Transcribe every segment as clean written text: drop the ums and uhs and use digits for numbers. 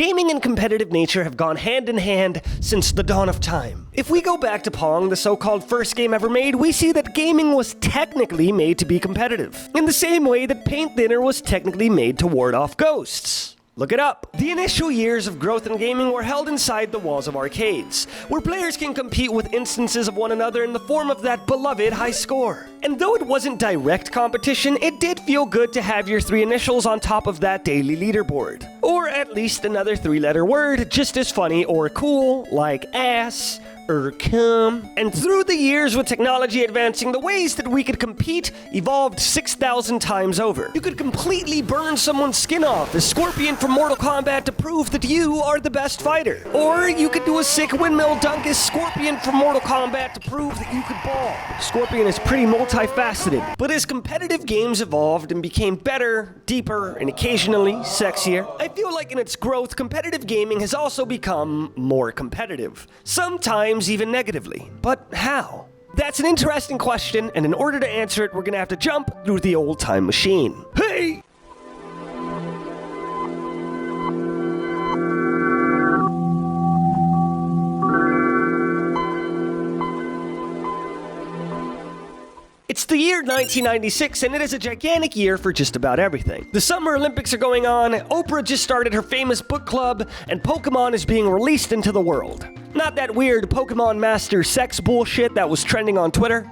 gaming and competitive nature have gone hand in hand since the dawn of time. If we go back to Pong, the so-called first game ever made, we see that gaming was technically made to be competitive, in the same way that paint thinner was technically made to ward off ghosts. Look it up. The initial years of growth in gaming were held inside the walls of arcades, where players can compete with instances of one another in the form of that beloved high score. And though it wasn't direct competition, it did feel good to have your 3 initials on top of that daily leaderboard. Or at least another 3-letter word, just as funny or cool, like ass, or cum. And through the years, with technology advancing, the ways that we could compete evolved 6,000 times over. You could completely burn someone's skin off as Scorpion from Mortal Kombat to prove that you are the best fighter. Or you could do a sick windmill dunk as Scorpion from Mortal Kombat to prove that you could ball. Scorpion is pretty multifaceted. But as competitive games evolved and became better, deeper, and occasionally sexier, I feel like in its growth, competitive gaming has also become more competitive. Sometimes even negatively. But how? That's an interesting question, and in order to answer it, we're gonna have to jump through the old time machine. Hey! It's the year 1996, and it is a gigantic year for just about everything. The Summer Olympics are going on, Oprah just started her famous book club, and Pokemon is being released into the world. Not that weird Pokemon Master sex bullshit that was trending on Twitter.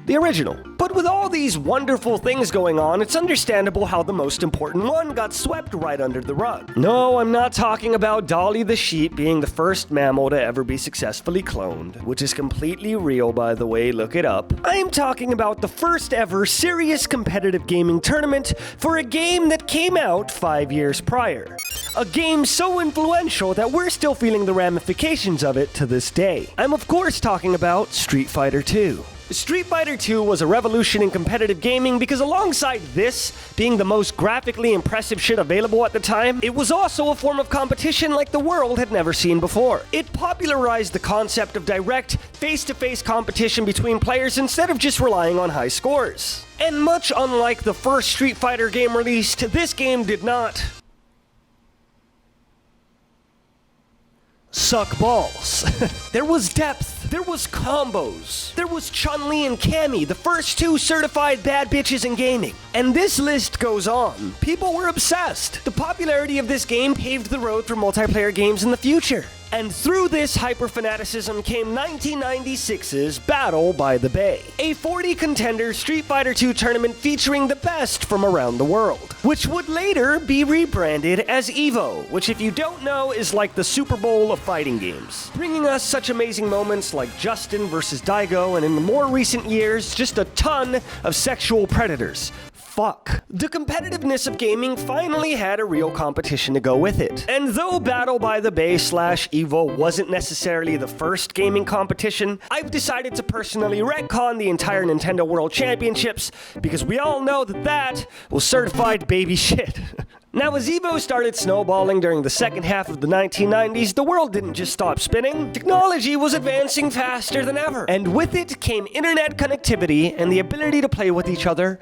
The original. But with all these wonderful things going on, it's understandable how the most important one got swept right under the rug. No, I'm not talking about Dolly the sheep being the first mammal to ever be successfully cloned, which is completely real, by the way, look it up. I am talking about the first ever serious competitive gaming tournament for a game that came out 5 years prior. A game so influential that we're still feeling the ramifications of it to this day. I'm of course talking about Street Fighter II. Street Fighter II was a revolution in competitive gaming because alongside this being the most graphically impressive shit available at the time, it was also a form of competition like the world had never seen before. It popularized the concept of direct, face-to-face competition between players instead of just relying on high scores. And much unlike the first Street Fighter game released, this game did not suck balls. There was depth, there was combos, there was Chun-Li and Cammy, the first 2 certified bad bitches in gaming. And this list goes on. People were obsessed. The popularity of this game paved the road for multiplayer games in the future. And through this hyper-fanaticism came 1996's Battle by the Bay, a 40-contender Street Fighter II tournament featuring the best from around the world, which would later be rebranded as EVO, which if you don't know is like the Super Bowl of fighting games, bringing us such amazing moments like Justin versus Daigo, and in the more recent years, just a ton of sexual predators. Fuck. The competitiveness of gaming finally had a real competition to go with it. And though Battle by the Bay / EVO wasn't necessarily the first gaming competition, I've decided to personally retcon the entire Nintendo World Championships because we all know that that was certified baby shit. Now, as EVO started snowballing during the second half of the 1990s, the world didn't just stop spinning. Technology was advancing faster than ever. And with it came internet connectivity and the ability to play with each other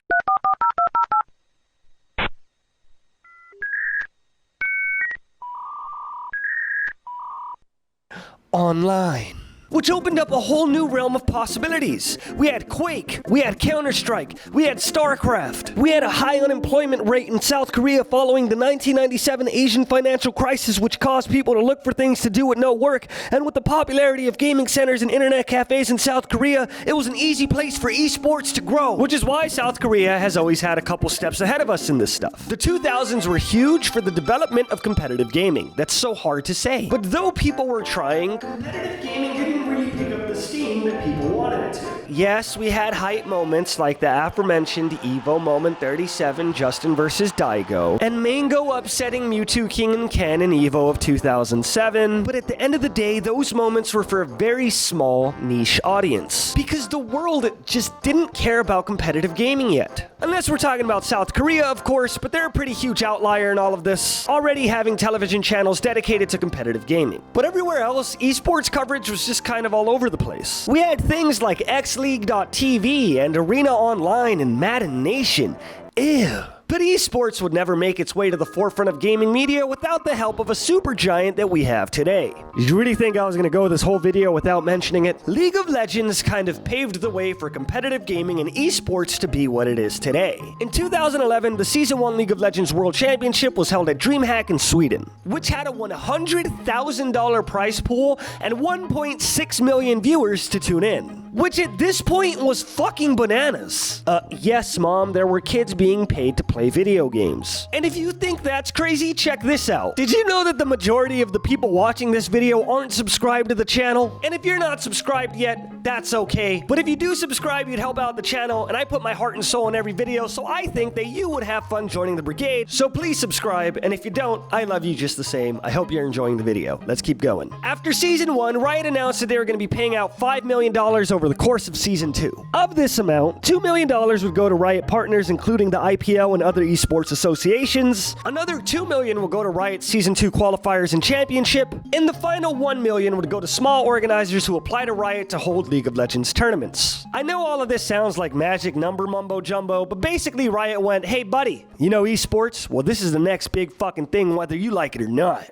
online, which opened up a whole new realm of possibilities. We had Quake, we had Counter-Strike, we had StarCraft, we had a high unemployment rate in South Korea following the 1997 Asian financial crisis, which caused people to look for things to do with no work, and with the popularity of gaming centers and internet cafes in South Korea, it was an easy place for esports to grow, which is why South Korea has always had a couple steps ahead of us in this stuff. The 2000s were huge for the development of competitive gaming. That's so hard to say. But though people were trying, competitive gaming didn't really pick up the steam that people wanted it to. Yes, we had hype moments like the aforementioned EVO Moment 37 Justin vs. Daigo, and Mango upsetting Mewtwo King and Ken in EVO of 2007, but at the end of the day, those moments were for a very small niche audience, because the world just didn't care about competitive gaming yet. Unless we're talking about South Korea, of course, but they're a pretty huge outlier in all of this, already having television channels dedicated to competitive gaming. But everywhere else, esports coverage was just kind of all over the place. We had things like XLeague.tv and Arena Online and Madden Nation. Ew. But esports would never make its way to the forefront of gaming media without the help of a supergiant that we have today. Did you really think I was going to go this whole video without mentioning it? League of Legends kind of paved the way for competitive gaming and esports to be what it is today. In 2011, the Season 1 League of Legends World Championship was held at DreamHack in Sweden, which had a $100,000 prize pool and 1.6 million viewers to tune in. Which at this point was fucking bananas. Yes, Mom, there were kids being paid to play video games. And if you think that's crazy, check this out. Did you know that the majority of the people watching this video aren't subscribed to the channel? And if you're not subscribed yet, that's okay. But if you do subscribe, you'd help out the channel, and I put my heart and soul in every video, so I think that you would have fun joining the brigade. So please subscribe, and if you don't, I love you just the same. I hope you're enjoying the video. Let's keep going. After Season 1, Riot announced that they were going to be paying out $5 million over the course of Season 2. Of this amount, $2 million would go to Riot partners, including the IPL and other esports associations. Another $2 million will go to Riot's Season 2 qualifiers and championship, and the final $1 million would go to small organizers who apply to Riot to hold League of Legends tournaments. I know all of this sounds like magic number mumbo jumbo, but basically Riot went, hey buddy, you know esports? Well, this is the next big fucking thing whether you like it or not.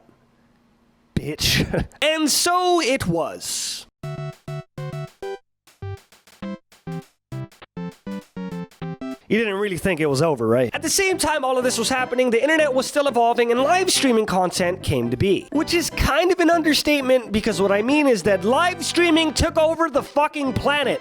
Bitch. And so it was. You didn't really think it was over, right? At the same time all of this was happening, the internet was still evolving and live streaming content came to be. Which is kind of an understatement, because what I mean is that live streaming took over the fucking planet.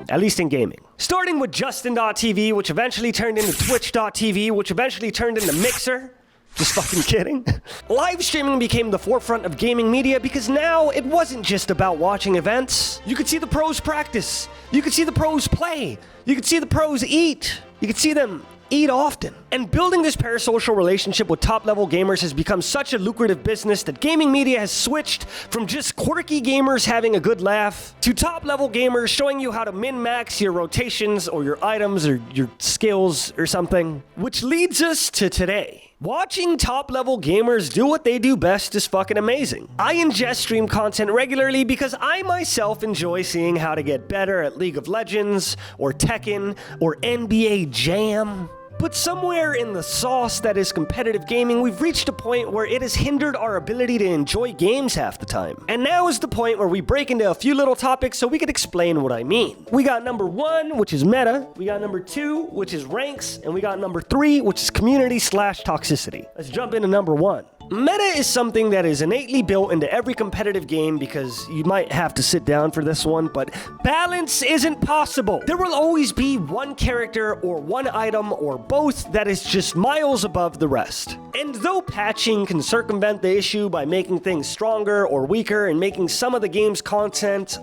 At least in gaming. Starting with Justin.tv, which eventually turned into Twitch.tv, which eventually turned into Mixer. Just fucking kidding. Live streaming became the forefront of gaming media because now it wasn't just about watching events. You could see the pros practice. You could see the pros play. You could see the pros eat. You could see them eat often. And building this parasocial relationship with top-level gamers has become such a lucrative business that gaming media has switched from just quirky gamers having a good laugh to top-level gamers showing you how to min-max your rotations or your items or your skills or something. Which leads us to today. Watching top-level gamers do what they do best is fucking amazing. I ingest stream content regularly because I myself enjoy seeing how to get better at League of Legends, or Tekken, or NBA Jam. But somewhere in the sauce that is competitive gaming, we've reached a point where it has hindered our ability to enjoy games half the time. And now is the point where we break into a few little topics so we can explain what I mean. We got number 1, which is meta. We got number 2, which is ranks. And we got number 3, which is community/toxicity. Let's jump into number 1. Meta is something that is innately built into every competitive game because you might have to sit down for this one, but balance isn't possible. There will always be one character or one item or both that is just miles above the rest. And though patching can circumvent the issue by making things stronger or weaker and making some of the game's content,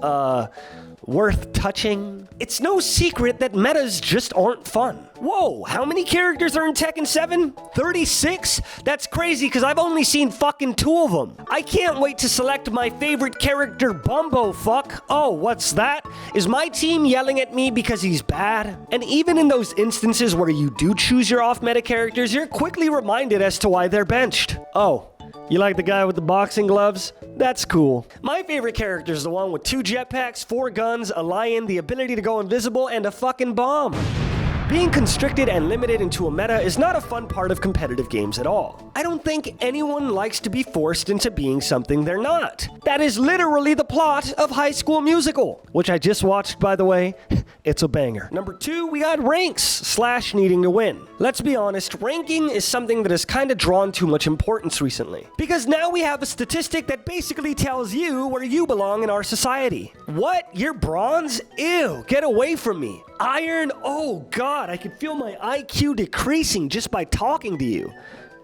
worth touching, it's no secret that metas just aren't fun. Whoa, how many characters are in Tekken 7? 36? That's crazy because I've only seen fucking 2 of them. I can't wait to select my favorite character, Bumblefuck. Oh, what's that? Is my team yelling at me because he's bad? And even in those instances where you do choose your off-meta characters, you're quickly reminded as to why they're benched. Oh, you like the guy with the boxing gloves? That's cool. My favorite character is the one with 2 jetpacks, 4 guns, a lion, the ability to go invisible, and a fucking bomb. Being constricted and limited into a meta is not a fun part of competitive games at all. I don't think anyone likes to be forced into being something they're not. That is literally the plot of High School Musical, which I just watched, by the way. It's a banger. Number 2, we got ranks/needing to win. Let's be honest, ranking is something that has kind of drawn too much importance recently. Because now we have a statistic that basically tells you where you belong in our society. What? You're bronze? Ew, get away from me. Iron? Oh god, I can feel my IQ decreasing just by talking to you.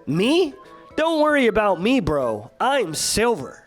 Me? Don't worry about me, bro. I'm silver.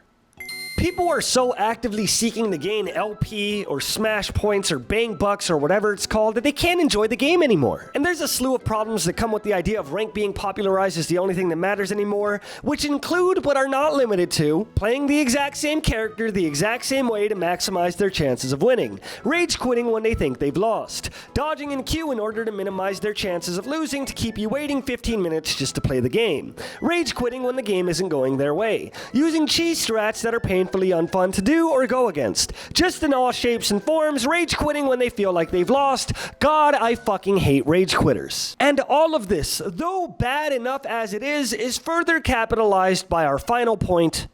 People are so actively seeking to gain LP or smash points or bang bucks or whatever it's called that they can't enjoy the game anymore. And there's a slew of problems that come with the idea of rank being popularized as the only thing that matters anymore, which include but are not limited to playing the exact same character the exact same way to maximize their chances of winning, rage quitting when they think they've lost, dodging in queue in order to minimize their chances of losing to keep you waiting 15 minutes just to play the game, rage quitting when the game isn't going their way, using cheese strats that are painful painfully unfun to do or go against. Just in all shapes and forms, rage quitting when they feel like they've lost. God, I fucking hate rage quitters. And all of this, though bad enough as it is further capitalized by our final point: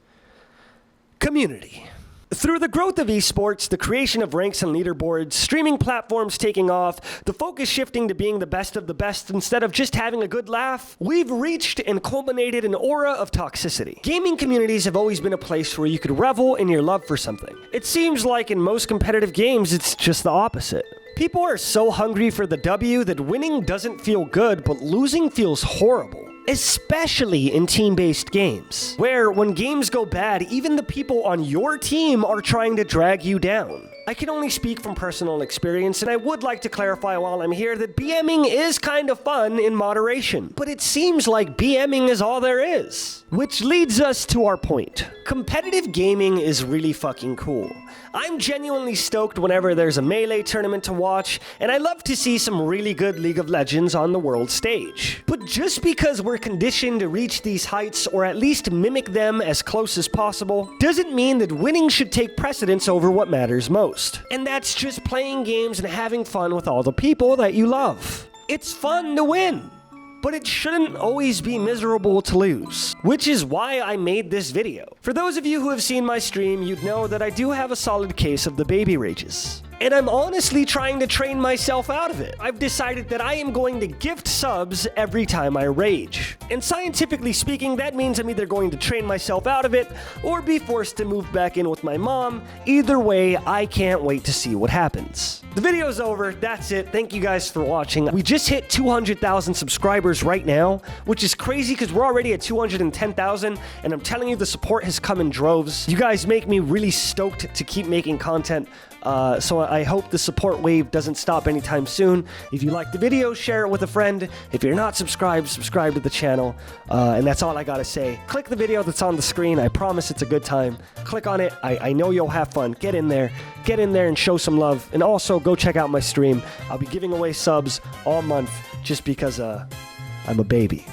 community. Through the growth of esports, the creation of ranks and leaderboards, streaming platforms taking off, the focus shifting to being the best of the best instead of just having a good laugh, we've reached and culminated an aura of toxicity. Gaming communities have always been a place where you could revel in your love for something. It seems like in most competitive games, it's just the opposite. People are so hungry for the W that winning doesn't feel good, but losing feels horrible. Especially in team-based games, where when games go bad, even the people on your team are trying to drag you down. I can only speak from personal experience, and I would like to clarify while I'm here that BMing is kind of fun in moderation, but it seems like BMing is all there is. Which leads us to our point. Competitive gaming is really fucking cool. I'm genuinely stoked whenever there's a Melee tournament to watch, and I love to see some really good League of Legends on the world stage. But just because we're conditioned to reach these heights, or at least mimic them as close as possible, doesn't mean that winning should take precedence over what matters most. And that's just playing games and having fun with all the people that you love. It's fun to win, but it shouldn't always be miserable to lose, which is why I made this video. For those of you who have seen my stream, you'd know that I do have a solid case of the baby rages. And I'm honestly trying to train myself out of it. I've decided that I am going to gift subs every time I rage. And scientifically speaking, that means I'm either going to train myself out of it or be forced to move back in with my mom. Either way, I can't wait to see what happens. The video's over. That's it. Thank you guys for watching. We just hit 200,000 subscribers right now, which is crazy because we're already at 210,000, and I'm telling you, the support has come in droves. You guys make me really stoked to keep making content. So I hope the support wave doesn't stop anytime soon. If you like the video, share it with a friend. If you're not subscribed, subscribe to the channel. And that's all I gotta say. Click the video that's on the screen. I promise it's a good time. Click on it. I know you'll have fun. Get in there and show some love. And also go check out my stream. I'll be giving away subs all month just because I'm a baby.